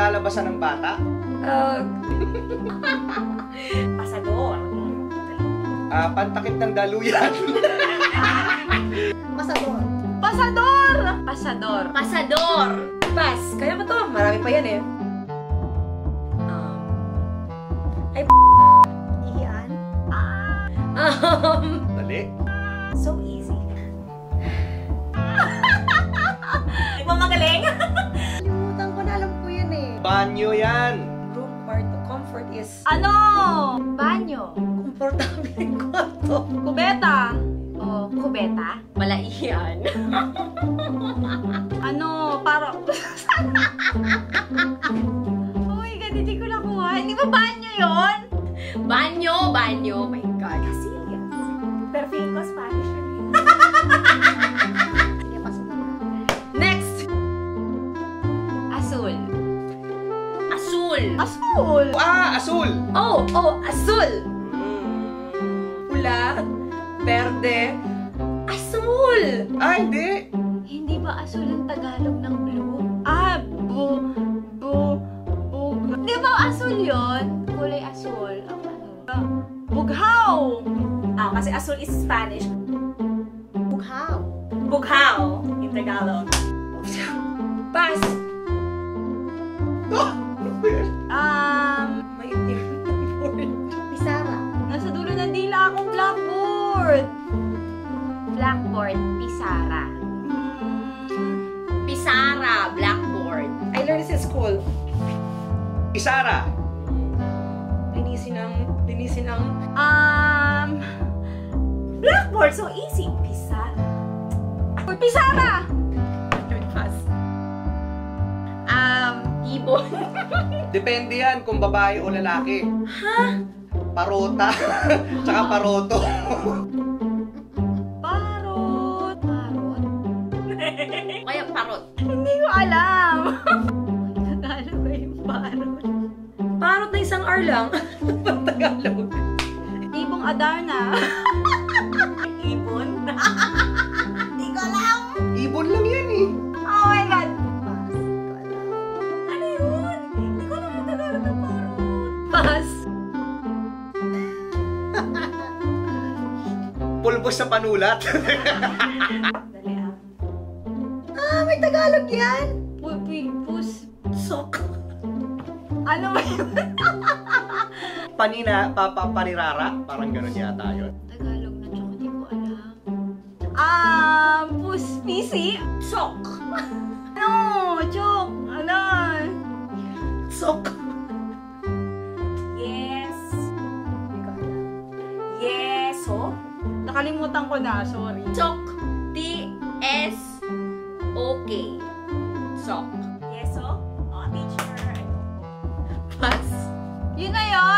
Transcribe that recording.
kinalalabasan ng bata? Pasador. Pantakip ng daluyan. Pasador. Pasador! Pasador. Pasador. Pas. Kaya ba to? Marami pa yan eh. Iyan. Dali. So easy. Di ba magaling? Kalimutan ko na, alam ko yun eh. Banyo yan. Room or to comfort is... Ano? Banyo. Komportable yung kwarto. Kubeta. O, kubeta. Wala iyan. Ano, parang... Oh my God, hindi ko nakuha. Hindi ba banyo yun? Banyo, banyo. Oh my God. Serious. Pero feeling ko Spanish yun. Sige, pasok na. Next! Asul. Asul. Asul. Asul. Oh, asul. Pula, verde, asul. Hindi. Hindi ba asul ang Tagalog ng blue? Di ba asul yun? Kulay asul. Ang ano? Bughaw. Kasi asul is Spanish. Bughaw. Bughaw in Tagalog. Pass. May blackboard. Pisara. Nasa dulo ng dila akong blackboard. Blackboard, pisara. Pisara, blackboard. I learned this in school. Isara. Linisin ng... Blackboard, so easy. Pisara. Pisara! Pass. Ibon. Depende yan kung babae o lalaki. Ha? Parota. Tsaka paroto. Parot. Parot? Kaya parot. Hindi ko alam. Tagalog ba yung parot? Parot na isang R lang. Tagalog. Ibong Adarna. Ibon? Hindi ko alam. Ibon lang yan eh. Oh my God. Ano yun? Hindi ko alam yung Tagalog ng parot. Pass. Pulbos sa panulat. Dali May Tagalog yan. Pus. Sok. Ano ba yun? Parirara. Parang gano'n yata yun. Tagalog na tsaka hindi ko alam. Puspisi? Sok. Ano? Chok? Ano? Sok. Yes. Yeso. Nakalimutan ko na, sorry. Sok. T-S-O-K. Sok. Yeso? Oh, teacher. Pass. Yun na yun?